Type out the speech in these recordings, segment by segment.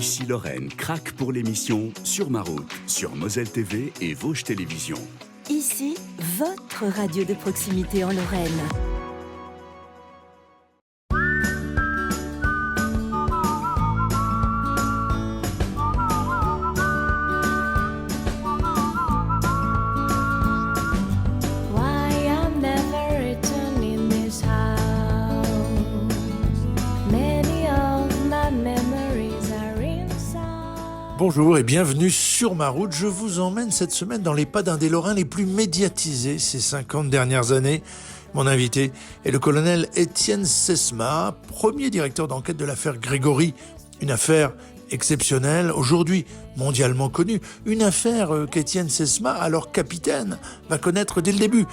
Ici Lorraine craque pour l'émission Sur ma route, sur Moselle TV et Vosges Télévisions. Ici, votre radio de proximité en Lorraine. Bonjour et bienvenue sur ma route. Je vous emmène cette semaine dans les pas d'un des Lorrains les plus médiatisés ces 50 dernières années. Mon invité est le colonel Étienne Sesma, premier directeur d'enquête de l'affaire Grégory. Une affaire exceptionnelle, aujourd'hui mondialement connue. Une affaire qu'Étienne Sesma, alors capitaine, va connaître dès le début.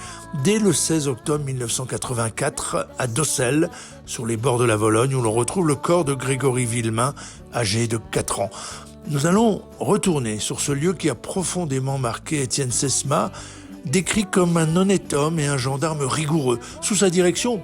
Dès le 16 octobre 1984, à Docelles, sur les bords de la Vologne, où l'on retrouve le corps de Grégory Villemain, âgé de 4 ans. Nous allons retourner sur ce lieu qui a profondément marqué Étienne Sesma, décrit comme un honnête homme et un gendarme rigoureux. Sous sa direction,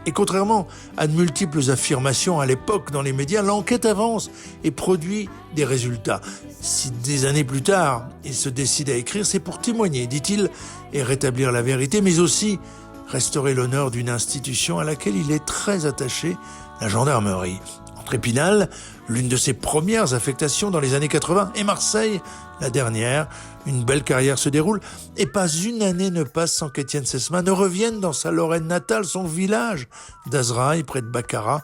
et contrairement à de multiples affirmations à l'époque dans les médias, l'enquête avance et produit des résultats. Si des années plus tard, il se décide à écrire, c'est pour témoigner, dit-il, et rétablir la vérité, mais aussi restaurer l'honneur d'une institution à laquelle il est très attaché, la gendarmerie. Entre Épinal, l'une de ses premières affectations dans les années 80, et Marseille, la dernière, une belle carrière se déroule, et pas une année ne passe sans qu'Étienne Sesma ne revienne dans sa Lorraine natale, son village d'Azraï, près de Baccarat,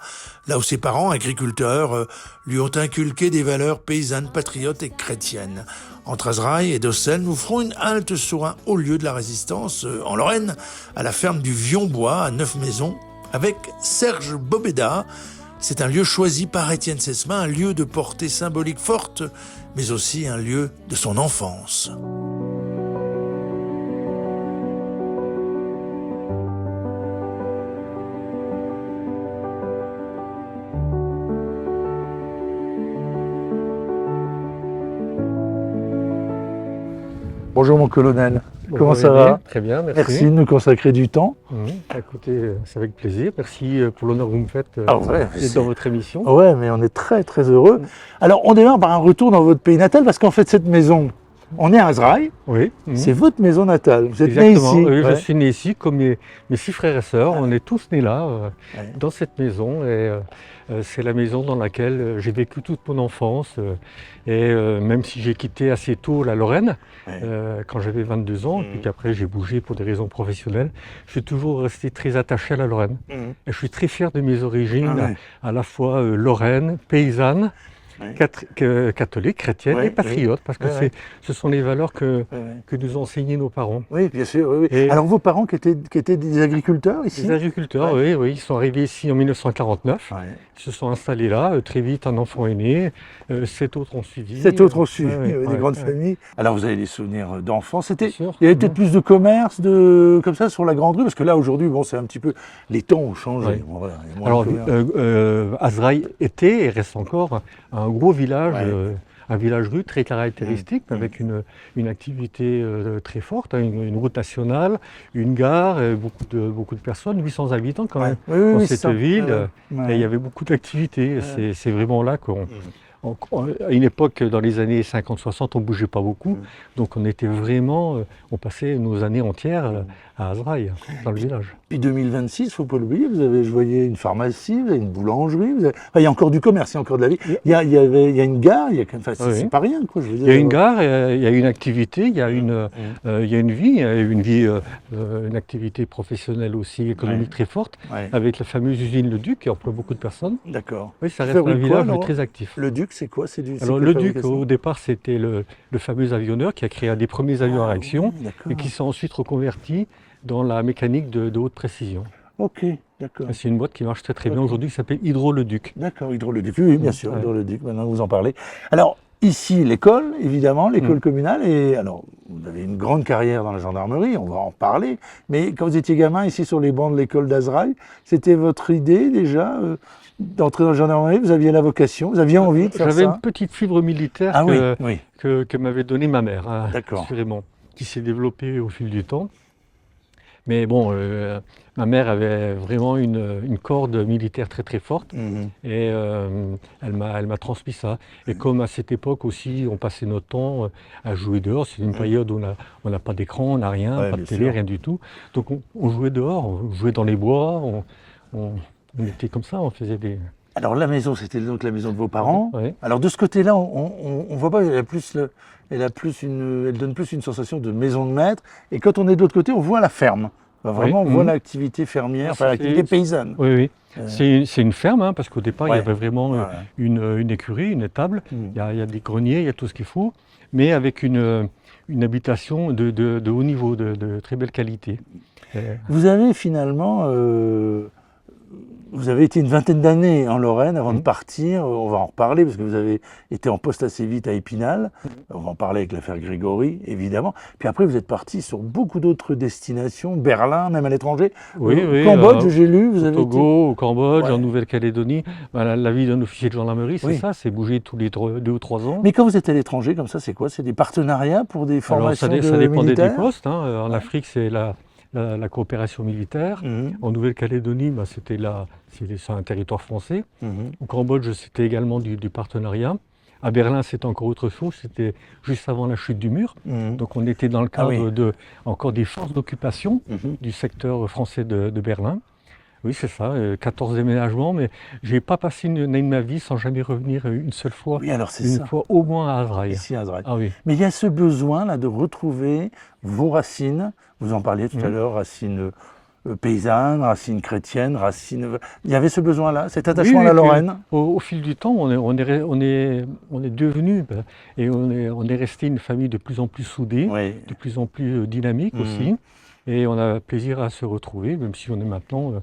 là où ses parents, agriculteurs, lui ont inculqué des valeurs paysannes, patriotes et chrétiennes. Entre Azraï et Docelles, nous ferons une halte sur un haut lieu de la résistance, en Lorraine, à la ferme du Vion-Bois, à Neuf-Maisons, avec Serge Bobeda. C'est un lieu choisi par Étienne Sesma, un lieu de portée symbolique forte, mais aussi un lieu de son enfance. Bonjour mon colonel, comment ça va? Très bien, merci. Merci de nous consacrer du temps. Écoutez, c'est avec plaisir. Merci pour l'honneur que vous me faites d'être dans votre émission. Ouais, mais on est très très heureux. Alors on démarre par un retour dans votre pays natal parce qu'en fait cette maison, on est à Azraï, Oui. c'est votre maison natale. Vous êtes Exactement. né ici. Oui, Ouais. je suis né ici, comme mes 6 frères et sœurs. On est tous nés là, dans cette maison. Et c'est la maison dans laquelle j'ai vécu toute mon enfance. Même si j'ai quitté assez tôt la Lorraine, quand j'avais 22 ans, puis qu'après j'ai bougé pour des raisons professionnelles, je suis toujours resté très attaché à la Lorraine. Et je suis très fier de mes origines, à la fois lorraine, paysanne, catholique, chrétienne et patriote, parce que ce sont les valeurs que nous ont enseignées nos parents. Oui, bien sûr. Oui. Et alors vos parents qui étaient des agriculteurs ici? des agriculteurs, oui, ils sont arrivés ici en 1949, ils se sont installés là, très vite un enfant est né, 7 autres ont suivi. 7 autres ont suivi, des grandes ouais. familles. Alors vous avez des souvenirs d'enfance, Bien sûr. il y avait peut-être plus de commerce comme ça sur la Grande Rue, parce que là aujourd'hui, bon, c'est un petit peu, les temps ont changé. Ouais. Bon, voilà, il y a moins de Alors, commerce. Azraï était et reste encore un gros village, un village-rue très caractéristique, avec une activité très forte, une route nationale, une gare, beaucoup de personnes, 800 habitants quand même dans cette ville. Et il y avait beaucoup d'activités. C'est vraiment là à une époque, dans les années 50-60, on ne bougeait pas beaucoup. Donc on était vraiment, on passait nos années entières à Azraï, dans le village. Puis 2026, il ne faut pas l'oublier, je voyais une pharmacie, vous avez une boulangerie, il y a encore du commerce, il y a encore de la vie. Il y a une gare, c'est pas rien, quoi, je veux dire. Il y a une gare, il y a une activité, il y a une vie, une activité professionnelle aussi, économique très forte, avec la fameuse usine Le Duc qui emploie beaucoup de personnes. D'accord. Oui, ça reste un village très actif. Le Duc, c'est quoi? Alors le Duc, au départ, c'était le fameux avionneur qui a créé un des premiers avions à réaction et qui s'est ensuite reconverti dans la mécanique de haute précision. Ok, d'accord. C'est une boîte qui marche très bien aujourd'hui, qui s'appelle Hydro-Le-Duc. D'accord, Hydro-Le-Duc, oui, bien sûr, Hydro-Le-Duc, maintenant vous en parlez. Alors, ici, l'école, évidemment, l'école communale, et alors, vous avez une grande carrière dans la gendarmerie, on va en parler, mais quand vous étiez gamin, ici, sur les bancs de l'école d'Azraï, c'était votre idée, déjà, d'entrer dans la gendarmerie? Vous aviez la vocation, vous aviez envie de faire ça? J'avais une petite fibre militaire que m'avait donnée ma mère, D'accord. assurément, qui s'est développée au fil du temps. Mais bon, ma mère avait vraiment une corde militaire très très forte et elle m'a transmis ça. Et comme à cette époque aussi, on passait notre temps à jouer dehors, c'est une période où on n'a pas d'écran, on n'a rien, Ouais, pas de bien télé, sûr. rien du tout. Donc on jouait dehors, on jouait dans les bois, on était comme ça, on faisait des... Alors la maison, c'était donc la maison de vos parents. Ouais. Alors de ce côté-là, on voit pas, elle donne plus une sensation de maison de maître. Et quand on est de l'autre côté, on voit la ferme. Enfin, vraiment, Oui. on voit l'activité fermière, enfin l'activité paysanne. Oui, oui. C'est une ferme, hein, parce qu'au départ, il y Ouais. avait vraiment Ouais. une écurie, une étable. Mm. Il y a des greniers, il y a tout ce qu'il faut, mais avec une habitation de haut niveau, de très belle qualité. Vous avez finalement, vous avez été une vingtaine d'années en Lorraine avant de partir. On va en reparler parce que vous avez été en poste assez vite à Épinal. On va en parler avec l'affaire Grégory, évidemment. Puis après, vous êtes parti sur beaucoup d'autres destinations, Berlin, même à l'étranger. Oui, oui. Cambodge, j'ai lu, vous Au avez Togo, au Cambodge, Ouais. en Nouvelle-Calédonie. La vie d'un officier de gendarmerie, c'est Oui. ça, c'est bouger tous les 2 ou 3 ans. Mais quand vous êtes à l'étranger, comme ça, c'est quoi? C'est des partenariats pour des Alors, formations ça dépendait des militaires? postes, hein. En Afrique, c'est la coopération militaire. Mhm, En Nouvelle-Calédonie, c'est un territoire français. mhm. Au Cambodge, c'était également du partenariat. À Berlin, c'était encore autre chose. C'était juste avant la chute du mur. Mhm. Donc, on était dans le Ah oui. cadre encore des forces d'occupation Mhm. du secteur français de Berlin. Oui, c'est ça, 14 déménagements, mais je n'ai pas passé une année de ma vie sans jamais revenir une seule fois, Oui, alors c'est une ça, fois au moins à Azraï. ici à Azraï. Ah oui, Mais il y a ce besoin là de retrouver vos racines. Vous en parliez tout à l'heure, racines paysannes, racines chrétiennes, racines. Il y avait ce besoin-là, cet attachement Oui, à la puis, Lorraine. au fil du temps, on est devenu et on est resté une famille de plus en plus soudée, Oui. de plus en plus dynamique aussi. Et on a plaisir à se retrouver, même si on est maintenant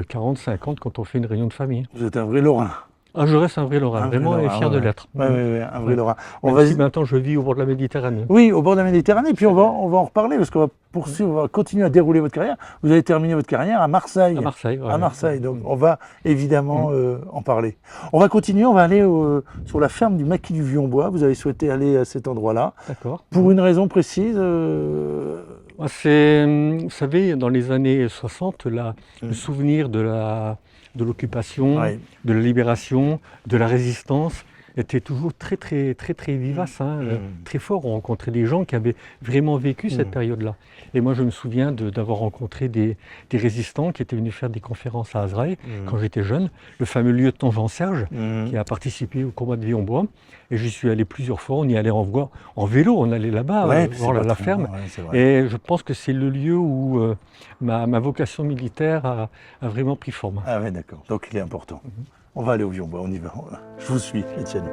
40, 50 quand on fait une réunion de famille. Vous êtes un vrai Lorrain. Ah, je reste un vrai Lorrain, Un vrai vraiment, et Lorrain, fier de ouais. l'être. Oui, un vrai Lorrain. On Même va... si maintenant je vis au bord de la Méditerranée. Oui, au bord de la Méditerranée. Puis on va en reparler parce qu'on va poursuivre, on va continuer à dérouler votre carrière. Vous avez terminé votre carrière à Marseille. À Marseille, ouais. À Marseille, donc on va évidemment en parler. On va continuer, on va aller sur la ferme du Maquis du Vieux-en-Bois. Vous avez souhaité aller à cet endroit-là. D'accord. Pour une raison précise Vous savez, dans les années 60, le souvenir de l'occupation, Ouais. de la libération, de la résistance était toujours très vivace, hein, très fort. On rencontrait des gens qui avaient vraiment vécu cette période-là. Et moi, je me souviens d'avoir rencontré des résistants qui étaient venus faire des conférences à Azraï quand j'étais jeune. Le fameux lieutenant Jean-Serge qui a participé au combat de Vion-Bois. Et j'y suis allé plusieurs fois. On y allait en vélo, on allait là-bas Ouais, puis voir c'est pas la très ferme. loin, ouais, c'est vrai. Et je pense que c'est le lieu où ma vocation militaire a vraiment pris forme. Ah ouais, d'accord. Donc il est important. On va aller au Vieux-en-Bois, on y va. Je vous suis, Étienne.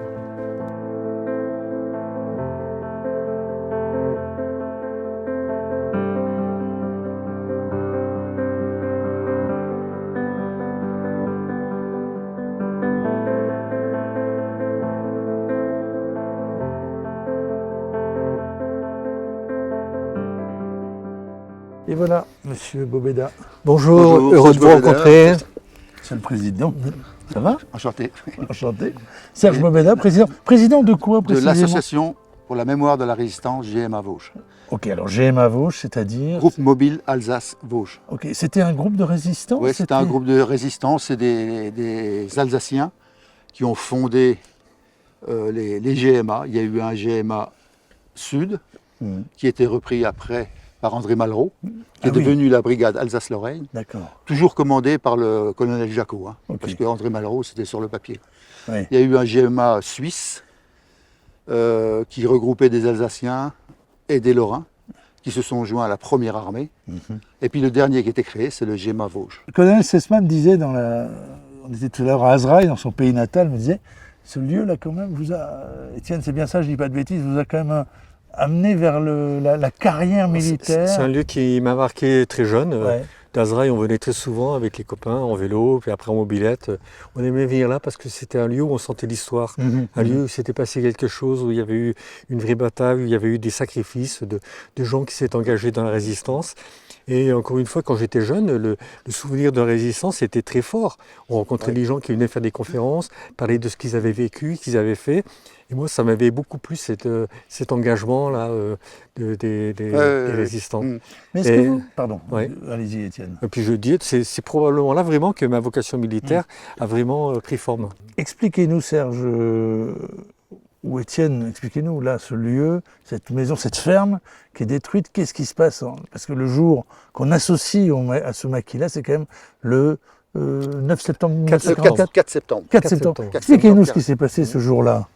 Et voilà, Monsieur Bobeda, Bonjour, Bonjour, heureux de Serge vous Bobeda. rencontrer. Monsieur le Président. Ça va? Enchanté. Enchanté. Serge Bobeda, président. Président de quoi De précisément? l'association pour la mémoire de la résistance GMA Vosges. Ok, alors GMA Vosges, c'est-à-dire. Groupe mobile Alsace Vosges. Ok, c'était un groupe de résistants? Oui, c'était un groupe de résistance, c'est des Alsaciens qui ont fondé les GMA. Il y a eu un GMA Sud qui a été repris après par André Malraux, qui est devenu la brigade Alsace-Lorraine, D'accord. toujours commandé par le colonel Jacot, Ok. parce que André Malraux, c'était sur le papier. Oui. Il y a eu un GMA suisse qui regroupait des Alsaciens et des Lorrains qui se sont joints à la première armée. Et puis le dernier qui a été créé, c'est le GMA Vosges. Le colonel Sessman disait on était tout à l'heure à Azraï, dans son pays natal, me disait, ce lieu-là quand même vous a, Étienne, c'est bien ça, je dis pas de bêtises, vous a quand même amené vers la carrière militaire. C'est un lieu qui m'a marqué très jeune. Ouais. D'Azraï, on venait très souvent avec les copains en vélo, puis après en mobilette. On aimait venir là parce que c'était un lieu où on sentait l'histoire. Un lieu où s'était passé quelque chose, où il y avait eu une vraie bataille, où il y avait eu des sacrifices de gens qui s'étaient engagés dans la résistance. Et encore une fois, quand j'étais jeune, le souvenir de la résistance était très fort. On rencontrait des gens qui venaient faire des conférences, parler de ce qu'ils avaient vécu, qu'ils avaient fait. Et moi, ça m'avait beaucoup plu cet engagement-là des résistants. Mais est-ce que vous... Pardon, Ouais. allez-y Étienne. Et puis je dis, c'est probablement là vraiment que ma vocation militaire a vraiment pris forme. Expliquez-nous Serge, ou Étienne, expliquez-nous là ce lieu, cette maison, cette ferme qui est détruite, qu'est-ce qui se passe parce que le jour qu'on associe à ce maquis-là, c'est quand même le 9 septembre 1944. 4 septembre. 4 septembre. 4 Expliquez-nous ce qui s'est passé ce jour-là.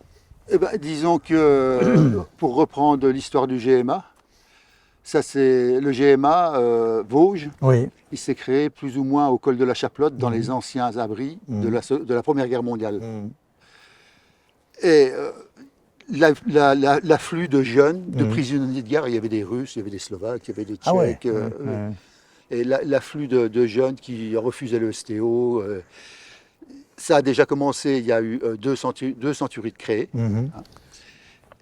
Eh ben, disons que, pour reprendre l'histoire du GMA, ça c'est le GMA Vosges. Oui. Il s'est créé plus ou moins au col de la Chaplotte, dans les anciens abris de la Première Guerre mondiale. Et l'afflux de jeunes, de prisonniers de guerre, il y avait des Russes, il y avait des Slovaques, il y avait des Tchèques. Et l'afflux de jeunes qui refusaient le STO, ça a déjà commencé, il y a eu deux centuries de créées.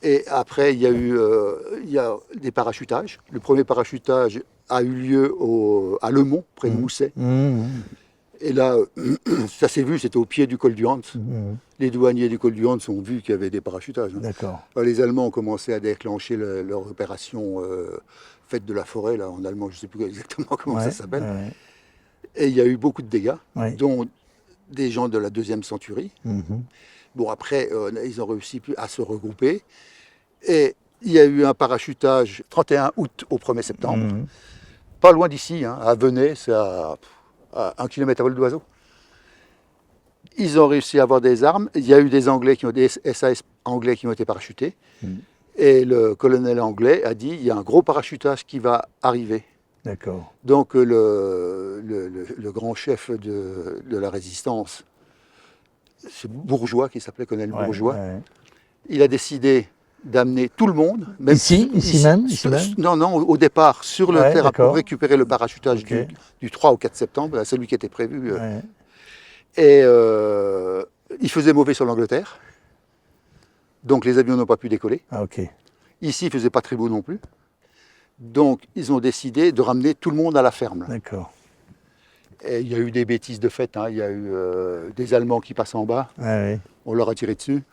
Et après, il y a des parachutages. Le premier parachutage a eu lieu à Le Mont, près de Mousset. Et là, ça s'est vu, c'était au pied du col du Hans. Les douaniers du col du Hans ont vu qu'il y avait des parachutages. D'accord. Alors, les Allemands ont commencé à déclencher leur opération Fête de la forêt, là, en allemand, je ne sais plus exactement comment ça s'appelle. Et il y a eu beaucoup de dégâts, dont des gens de la deuxième centurie. Bon, après, ils ont réussi à se regrouper. Et il y a eu un parachutage 31 août au 1er septembre. Pas loin d'ici, hein, à Venay, c'est à 1 km à vol d'oiseau. Ils ont réussi à avoir des armes. Il y a eu des SAS anglais qui ont été parachutés. Et le colonel anglais a dit, il y a un gros parachutage qui va arriver. D'accord. Donc le grand chef de la résistance, ce Bourgeois, qui s'appelait colonel Bourgeois, il a décidé d'amener tout le monde. Même ici même. Non, au départ, sur le terrain, pour récupérer le parachutage du 3 au 4 septembre, celui qui était prévu. Et il faisait mauvais sur l'Angleterre. Donc les avions n'ont pas pu décoller. Ici, il ne faisait pas très beau non plus. Donc ils ont décidé de ramener tout le monde à la ferme. D'accord. Et il y a eu des bêtises de fait. Il y a eu des Allemands qui passent en bas. On leur a tiré dessus.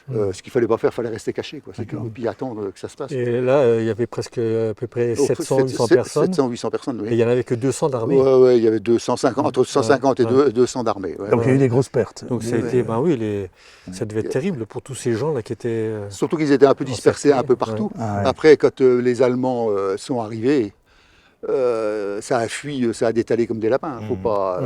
Ce qu'il ne fallait pas faire, il fallait rester caché. Et puis attendre que ça se passe. Et là, il y avait presque à peu près 700-800 personnes. 700-800 personnes, oui. Et il n'y en avait que 200 d'armée. Oui, il y avait 250, entre 150 et 200 d'armée. Donc il y a eu des grosses pertes. Donc ça a été, ça devait être terrible pour tous ces gens là qui étaient... Surtout qu'ils étaient un peu dispersés un peu partout. Après, quand les Allemands sont arrivés, ça a fui, ça a détalé comme des lapins. Faut pas...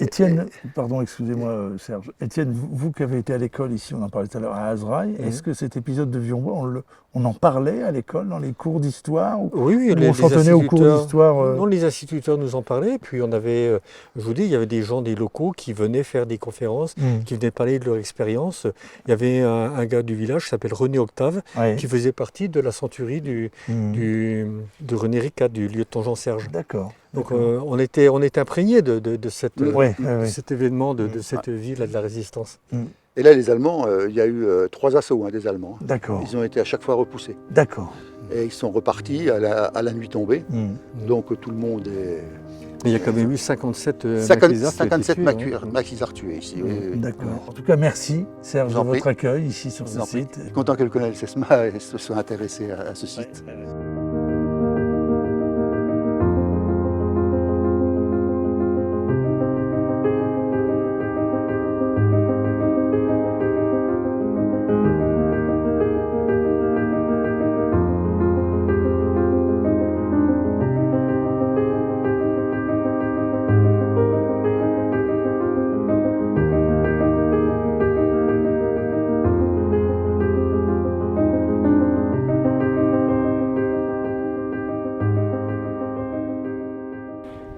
Étienne, pardon, excusez-moi Serge. Étienne, vous qui avez été à l'école ici, on en parlait tout à l'heure, à Azraï, est-ce que cet épisode de Vion-Bois, on en parlait à l'école, dans les cours d'histoire? Oui, on s'en tenait aux cours d'histoire Non, les instituteurs nous en parlaient, puis on avait, je vous dis, il y avait des gens, des locaux qui venaient faire des conférences, qui venaient parler de leur expérience. Il y avait un gars du village qui s'appelle René Octave, qui faisait partie de la centurie de René Ricard, du lieutenant Jean Serge. D'accord. Donc on était imprégnés de cet événement, de cette vie là, de la résistance. Et là, les Allemands, il y a eu 3 assauts des Allemands. D'accord. Ils ont été à chaque fois repoussés. D'accord. Et ils sont repartis à la nuit tombée. Donc tout le monde est... Il y a quand même eu 57 maquisards tués ici. D'accord. En tout cas, merci Serge de votre accueil ici sur ce site. Je suis content que le colonel Sesma se soit intéressé à ce site.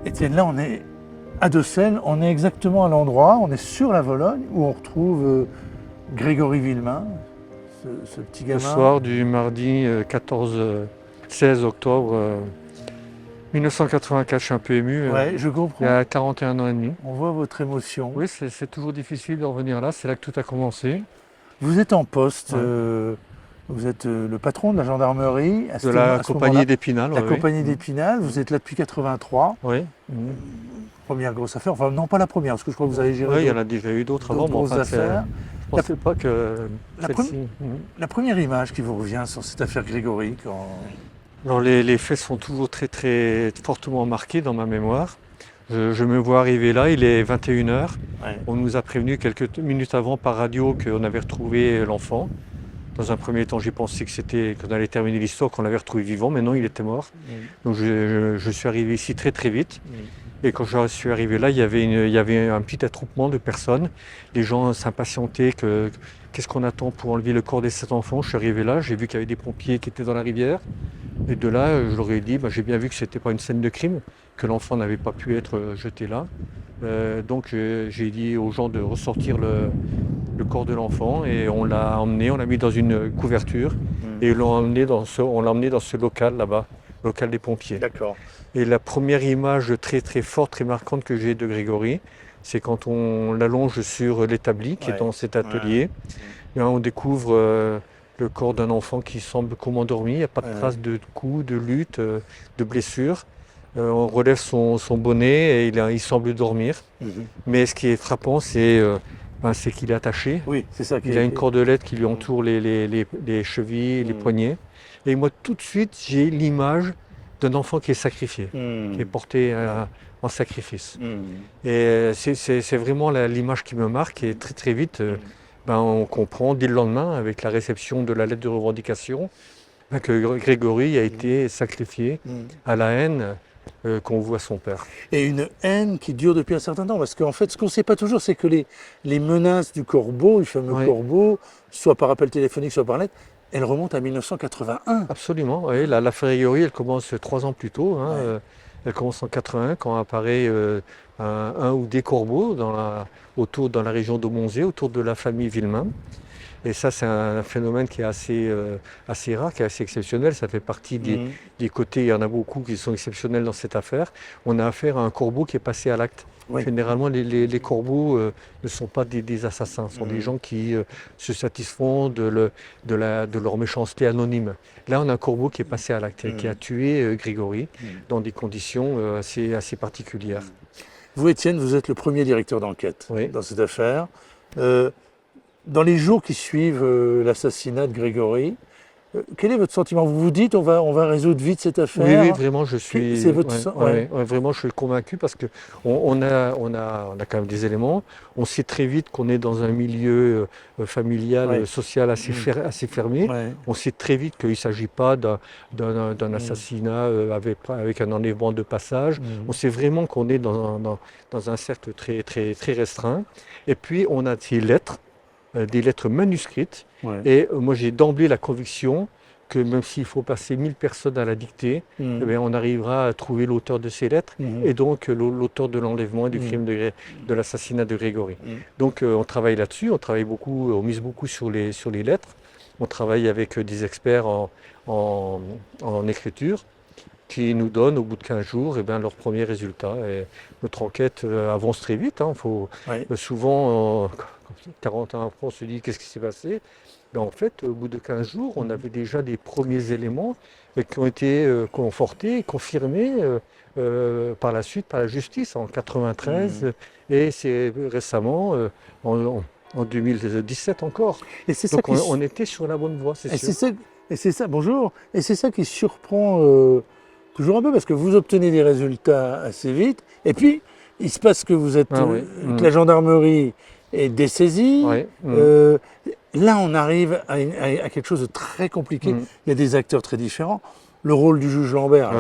Étienne, là on est à Decelles, on est exactement à l'endroit, on est sur la Vologne où on retrouve Grégory Villemain, ce petit gamin. Le soir du mardi 16 octobre 1984, je suis un peu ému. Ouais, je comprends. Il y a 41 ans et demi. On voit votre émotion. Oui, c'est toujours difficile de revenir là, c'est là que tout a commencé. Vous êtes en poste, vous êtes le patron de la gendarmerie. De la compagnie d'Épinal. La compagnie d'Épinal, vous êtes là depuis 83. Oui. Première grosse affaire, enfin non pas la première, parce que je crois que vous avez géré il y en a déjà eu d'autres avant. grosses affaires. Je ne pensais pas que La, celle-ci... la première image qui vous revient sur cette affaire Grégory, Alors, les faits sont toujours très très fortement marqués dans ma mémoire. Je me vois arriver là, il est 21h. On nous a prévenu quelques minutes avant par radio qu'on avait retrouvé l'enfant. Dans un premier temps, j'ai pensé qu'on allait terminer l'histoire, qu'on l'avait retrouvé vivant, mais non, il était mort. Donc je suis arrivé ici très très vite. Et quand je suis arrivé là, il y avait un petit attroupement de personnes. Les gens s'impatientaient qu'est-ce qu'on attend pour enlever le corps de cet enfant. Je suis arrivé là, j'ai vu qu'il y avait des pompiers qui étaient dans la rivière. Et de là, je leur ai dit, j'ai bien vu que ce n'était pas une scène de crime, que l'enfant n'avait pas pu être jeté là. Donc j'ai dit aux gens de ressortir le corps de l'enfant et on l'a emmené, on l'a mis dans une couverture et on l'a emmené dans ce local là-bas, local des pompiers. D'accord. Et la première image très très forte, très marquante que j'ai de Grégory, c'est quand on l'allonge sur l'établi qui est dans cet atelier. Et on découvre le corps d'un enfant qui semble comme endormi, il n'y a pas de traces de coups, de lutte, de blessures. On relève son bonnet et il semble dormir. Mais ce qui est frappant, c'est qu'il est attaché. Oui, c'est ça. Il a une cordelette qui lui entoure les chevilles, les poignets. Et moi, tout de suite, j'ai l'image d'un enfant qui est sacrifié, qui est porté en sacrifice. Et c'est vraiment l'image qui me marque. Et très très vite, on comprend dès le lendemain, avec la réception de la lettre de revendication, que Grégory a été sacrifié à la haine qu'on voit son père. Et une haine qui dure depuis un certain temps, parce qu'en fait, ce qu'on ne sait pas toujours, c'est que les menaces du corbeau, du fameux corbeau, soit par appel téléphonique, soit par lettre, elles remontent à 1981. Absolument, oui. L'affaire Grégory, elle commence 3 ans plus tôt. Elle commence en 81, quand apparaît un ou des corbeaux dans la région de Monzé, autour de la famille Villemain. Et ça, c'est un phénomène qui est assez rare, qui est assez exceptionnel. Ça fait partie des côtés, il y en a beaucoup qui sont exceptionnels dans cette affaire. On a affaire à un corbeau qui est passé à l'acte. Oui. Généralement, les corbeaux ne sont pas des assassins, ce sont des gens qui se satisfont de leur méchanceté anonyme. Là, on a un corbeau qui est passé à l'acte, qui a tué Grégory dans des conditions assez particulières. Vous, Étienne, vous êtes le premier directeur d'enquête dans cette affaire. Dans les jours qui suivent l'assassinat de Grégory, quel est votre sentiment? Vous vous dites on va résoudre vite cette affaire? Oui, vraiment, je suis. C'est votre vraiment, je suis convaincu parce que on a quand même des éléments. On sait très vite qu'on est dans un milieu familial, social assez fermé. On sait très vite qu'il ne s'agit pas d'un assassinat avec un enlèvement de passage. On sait vraiment qu'on est dans un cercle très très très restreint. Et puis on a des lettres manuscrites. Et moi, j'ai d'emblée la conviction que même s'il faut passer 1000 personnes à la dictée, on arrivera à trouver l'auteur de ces lettres et donc l'auteur de l'enlèvement et du crime de l'assassinat de Grégory. Donc on travaille là-dessus, on mise beaucoup sur les lettres. On travaille avec des experts en écriture qui nous donnent au bout de 15 jours leurs premiers résultats. Et notre enquête avance très vite. Souvent, 40 ans après, on se dit qu'est-ce qui s'est passé? En fait, au bout de 15 jours, on avait déjà des premiers éléments qui ont été confortés, confirmés par la suite par la justice en 1993 et c'est récemment en 2017 encore. Et c'est donc on était sur la bonne voie, c'est sûr. Bonjour. Et c'est ça qui surprend toujours un peu parce que vous obtenez des résultats assez vite et puis il se passe que vous êtes que la gendarmerie est dessaisie. Là, on arrive à quelque chose de très compliqué. Il y a des acteurs très différents. Le rôle du juge Lambert,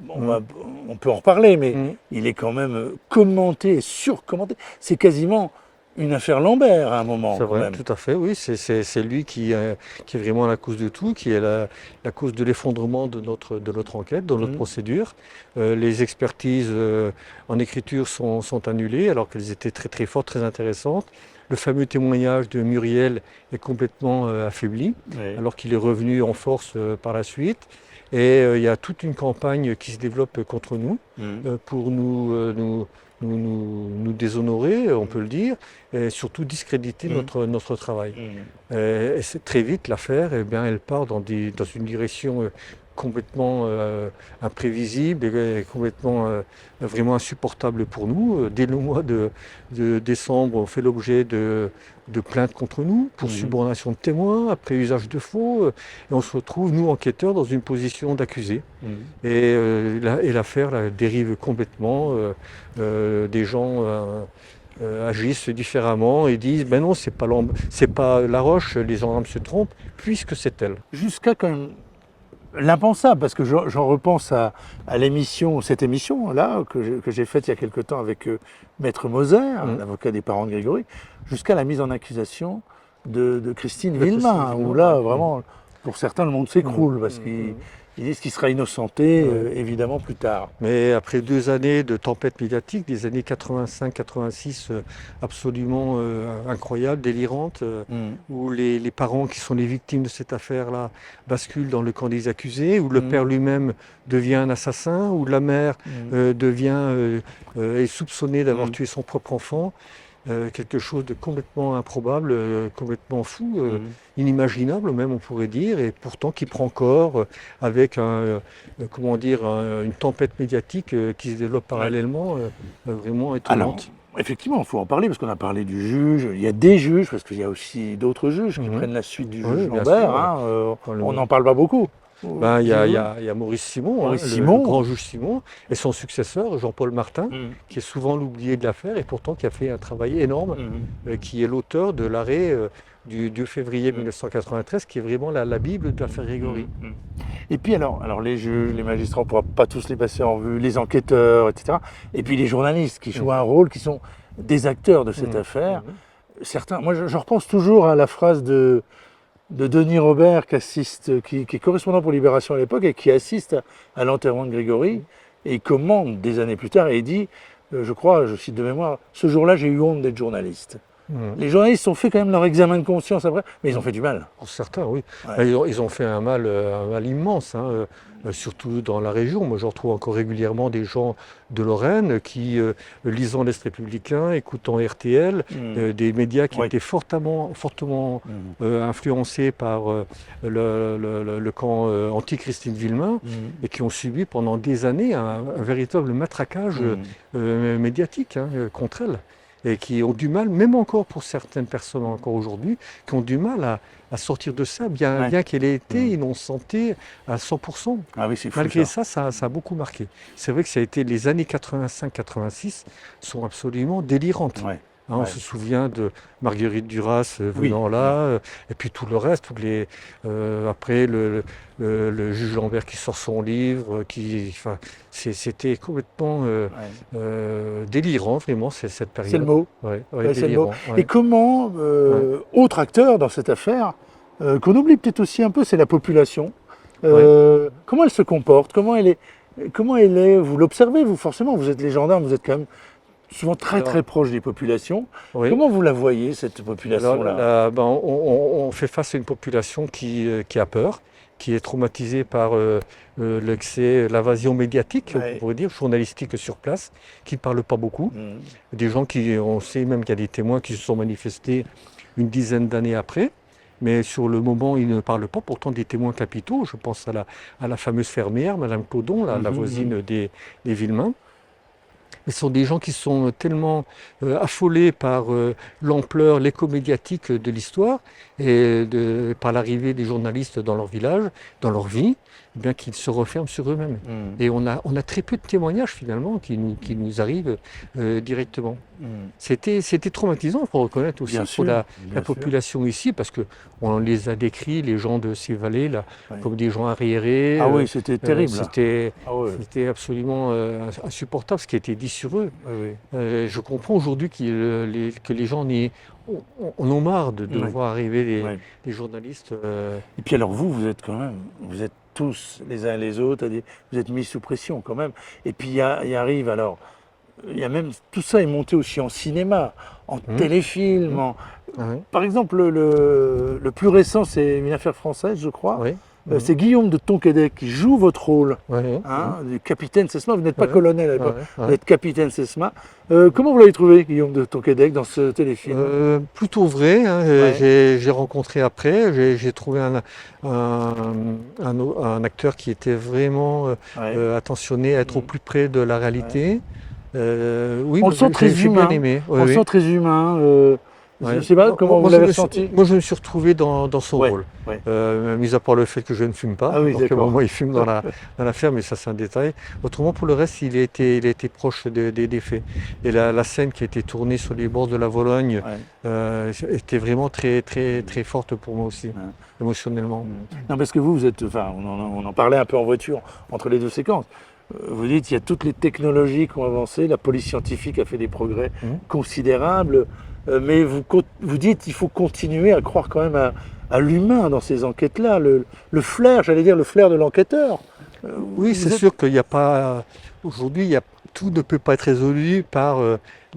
on peut en reparler, mais il est quand même commenté et surcommenté. C'est quasiment une affaire Lambert à un moment. C'est vrai, tout à fait, oui. C'est lui qui est vraiment la cause de tout, qui est la cause de l'effondrement de notre enquête, de notre procédure. Les expertises en écriture sont annulées alors qu'elles étaient très très fortes, très intéressantes. Le fameux témoignage de Muriel est complètement affaibli alors qu'il est revenu en force par la suite. Et il y a toute une campagne qui se développe contre nous pour nous déshonorer, on peut le dire, et surtout discréditer notre travail. Et c'est très vite, l'affaire, elle part dans une direction complètement imprévisible et complètement vraiment insupportable pour nous. Dès le mois de décembre, on fait l'objet de plaintes contre nous pour subornation de témoins, après usage de faux, et on se retrouve, nous, enquêteurs, dans une position d'accusé. Et l'affaire dérive complètement. Des gens agissent différemment et disent ben non, c'est pas la roche, les gendarmes se trompent, puisque c'est elle. Jusqu'à quand même l'impensable, parce que j'en repense à cette émission-là, que j'ai faite il y a quelque temps avec Maître Moser, l'avocat des parents de Grégory, jusqu'à la mise en accusation de Christine Villemain, où là, vraiment, pour certains, le monde s'écroule, parce qu'ils disent qu'il sera innocenté, évidemment, plus tard. Mais après 2 années de tempête médiatique, des années 85-86 absolument incroyables, délirantes, où les parents qui sont les victimes de cette affaire-là basculent dans le camp des accusés, où le père lui-même devient un assassin, où la mère est soupçonnée d'avoir tué son propre enfant. Quelque chose de complètement improbable, complètement fou, inimaginable même on pourrait dire, et pourtant qui prend corps avec une tempête médiatique qui se développe parallèlement, vraiment étonnante. Alors, effectivement, il faut en parler, parce qu'on a parlé du juge, il y a des juges, parce qu'il y a aussi d'autres juges qui prennent la suite du juge Lambert, on n'en parle pas beaucoup. Il y a Maurice Simon, le grand juge Simon, et son successeur, Jean-Paul Martin, qui est souvent l'oublié de l'affaire et pourtant qui a fait un travail énorme, qui est l'auteur de l'arrêt du 2 février 1993, qui est vraiment la Bible de l'affaire Grégory. Et puis alors les juges, les magistrats, on ne pourra pas tous les passer en vue, les enquêteurs, etc. Et puis les journalistes qui jouent un rôle, qui sont des acteurs de cette affaire. Certains, moi je repense toujours à la phrase de Denis Robert, qui est correspondant pour Libération à l'époque et qui assiste à l'enterrement de Grégory, et il commente des années plus tard et il dit, je crois, je cite de mémoire, ce jour-là j'ai eu honte d'être journaliste. Les journalistes ont fait quand même leur examen de conscience après, mais ils ont fait du mal. Pour certains, oui. Ouais. Ils ont fait un mal immense, surtout dans la région. Moi, je retrouve encore régulièrement des gens de Lorraine qui, lisant l'Est républicain, écoutant RTL, des médias qui étaient fortement influencés par le camp anti-Christine Villemain et qui ont subi pendant des années un véritable matraquage médiatique contre elle. Et qui ont du mal, même encore pour certaines personnes encore aujourd'hui, qui ont du mal à sortir de ça, bien qu'elle ait été innocentée à 100%. Ah oui, c'est fou. Malgré ça a beaucoup marqué. C'est vrai que ça a été les années 85-86 sont absolument délirantes. On se souvient de Marguerite Duras venant là, et puis tout le reste, après le juge Lambert qui sort son livre, c'était complètement délirant vraiment cette période. C'est le mot. C'est le mot. Et comment, autre acteur dans cette affaire, qu'on oublie peut-être aussi un peu, c'est la population. Comment elle se comporte, comment elle est, vous l'observez, vous forcément, vous êtes les gendarmes, vous êtes quand même souvent très proche des populations. Comment vous la voyez, cette population-là? On fait face à une population qui a peur, qui est traumatisée par l'invasion médiatique, on pourrait dire, journalistique sur place, qui ne parle pas beaucoup. Des gens on sait même qu'il y a des témoins qui se sont manifestés une dizaine d'années après. Mais sur le moment, ils ne parlent pas. Pourtant, des témoins capitaux, je pense à la fameuse fermière, Madame Clodon, la voisine des Villemain. Mais ce sont des gens qui sont tellement affolés par l'ampleur, l'écho médiatique de l'histoire et par l'arrivée des journalistes dans leur village, dans leur vie, bien qu'ils se referment sur eux-mêmes. Et on a très peu de témoignages finalement qui nous arrivent directement. C'était traumatisant, il faut reconnaître aussi pour la population ici, parce qu'on les a décrits, les gens de ces vallées, là, comme des gens arriérés. Ah oui, c'était terrible. C'était absolument insupportable ce qui a été dit sur eux. Je comprends aujourd'hui que les gens on a marre de voir arriver des journalistes. Et puis alors vous êtes quand même, vous êtes tous les uns et les autres, vous êtes mis sous pression quand même. Et puis il y arrive alors, il y a même, tout ça est monté aussi en cinéma, en téléfilm. Par exemple, le plus récent, c'est une affaire française, je crois, C'est Guillaume de Tonquédec qui joue votre rôle, Ouais. du capitaine Sesma. Vous n'êtes pas colonel à l'époque, Ouais. vous êtes capitaine Sesma. Comment vous l'avez trouvé, Guillaume de Tonquédec, dans ce téléfilm? Plutôt vrai, hein. Ouais. J'ai rencontré après, j'ai trouvé un acteur qui était vraiment Ouais. attentionné à être au plus près de la réalité. Oui, On le sent très j'ai humain. bien aimé. On le sent très humain. Je Ouais. ne sais pas comment Moi, vous je l'avez me suis- ressenti. Moi, je me suis retrouvé dans son Ouais, rôle. ouais. Mis à part le fait que je ne fume pas. Ah oui, Donc, d'accord. moi, il fume dans la ferme, mais ça, c'est un détail. Autrement, pour le reste, il a été proche des faits. Et la scène qui a été tournée sur les bords de la Vologne était vraiment très, très, très forte pour moi aussi, émotionnellement. Non, parce que vous êtes, enfin, on en parlait un peu en voiture entre les deux séquences. Vous dites il y a toutes les technologies qui ont avancé, la police scientifique a fait des progrès considérables, mais vous dites il faut continuer à croire quand même à l'humain dans ces enquêtes-là, le flair, j'allais dire le flair de l'enquêteur. Oui, c'est sûr qu'il n'y a pas. Aujourd'hui, tout ne peut pas être résolu par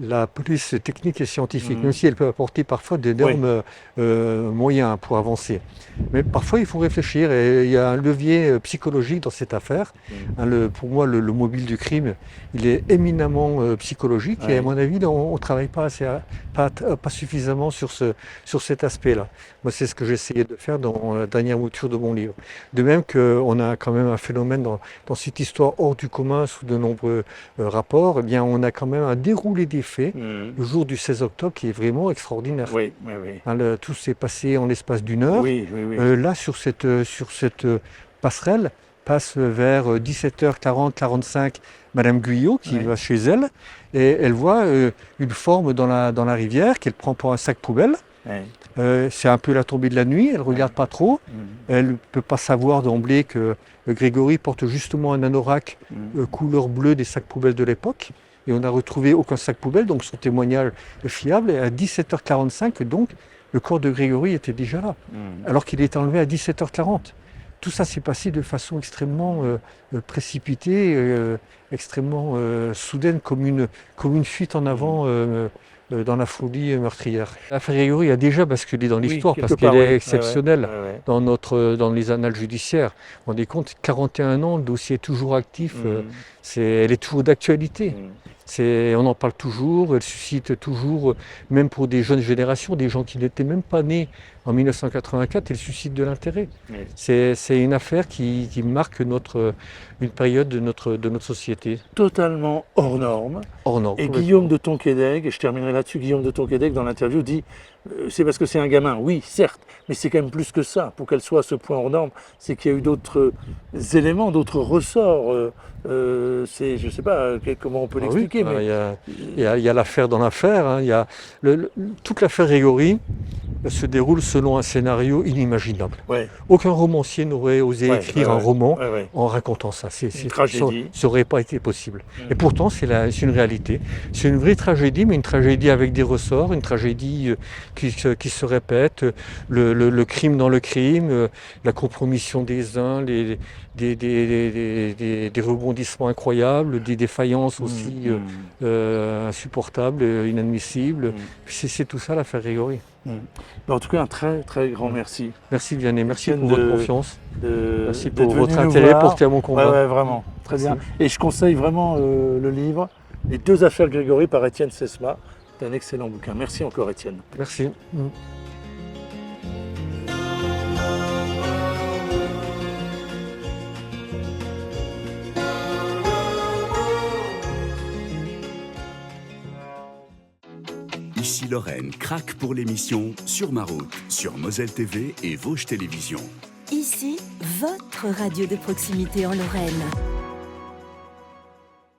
la police technique et scientifique, même si elle peut apporter parfois d'énormes moyens pour avancer. Mais parfois, il faut réfléchir et il y a un levier psychologique dans cette affaire. Hein, pour moi, le mobile du crime, il est éminemment psychologique et à mon avis, on ne travaille pas suffisamment sur cet aspect-là. Moi, c'est ce que j'ai essayé de faire dans la dernière mouture de mon livre. De même qu'on a quand même un phénomène dans cette histoire hors du commun sous de nombreux rapports, eh bien, on a quand même un déroulé des faits le jour du 16 octobre qui est vraiment extraordinaire. Oui. Hein, tout s'est passé en l'espace d'une heure. Oui. Là, sur cette passerelle, passe vers 17h40-45 Madame Guyot qui va chez elle et elle voit une forme dans la rivière qu'elle prend pour un sac poubelle. C'est un peu la tombée de la nuit, elle ne regarde pas trop. Elle ne peut pas savoir d'emblée que Grégory porte justement un anorak couleur bleue des sacs poubelles de l'époque. Et on n'a retrouvé aucun sac poubelle, donc son témoignage est fiable. Et à 17h45, donc, le corps de Grégory était déjà là, alors qu'il est enlevé à 17h40. Tout ça s'est passé de façon extrêmement précipitée, extrêmement soudaine, comme une fuite en avant dans la folie meurtrière. L'affaire Grégory a déjà basculé dans l'histoire parce qu'elle est exceptionnelle dans les annales judiciaires. Vous vous rendez compte, 41 ans, le dossier est toujours actif, elle est toujours d'actualité. On en parle toujours, elle suscite toujours, même pour des jeunes générations, des gens qui n'étaient même pas nés en 1984, elle suscite de l'intérêt. C'est une affaire qui marque une période de notre société. Totalement hors norme. Hors norme. Et Guillaume de Tonquédec, et je terminerai là-dessus, Guillaume de Tonquédec dans l'interview dit c'est parce que c'est un gamin, oui, certes, mais c'est quand même plus que ça. Pour qu'elle soit à ce point hors norme, c'est qu'il y a eu d'autres éléments, d'autres ressorts. Je ne sais pas comment on peut l'expliquer. Oui, mais il y a l'affaire dans l'affaire. Hein, toute l'affaire Grégory se déroule selon un scénario inimaginable. Aucun romancier n'aurait osé écrire un roman en racontant ça. Une tragédie. Ça n'aurait pas été possible. Et pourtant, c'est une réalité. C'est une vraie tragédie, mais une tragédie avec des ressorts, une tragédie qui se répète, le crime dans le crime, la compromission des uns, des rebondissements incroyables, des défaillances aussi insupportables, inadmissibles. C'est tout ça l'affaire Grégory. En tout cas, un très très grand merci. Merci Vianney, merci pour votre confiance. Merci pour d'être votre venu nous intérêt voir. porté à mon combat. Ouais, vraiment, très bien. Et je conseille vraiment le livre, Les deux affaires Grégory par Étienne Sesma. C'est un excellent bouquin. Merci encore Étienne. Merci. Ici Lorraine craque pour l'émission Sur ma route, sur Moselle TV et Vosges Télévisions. Ici, votre radio de proximité en Lorraine.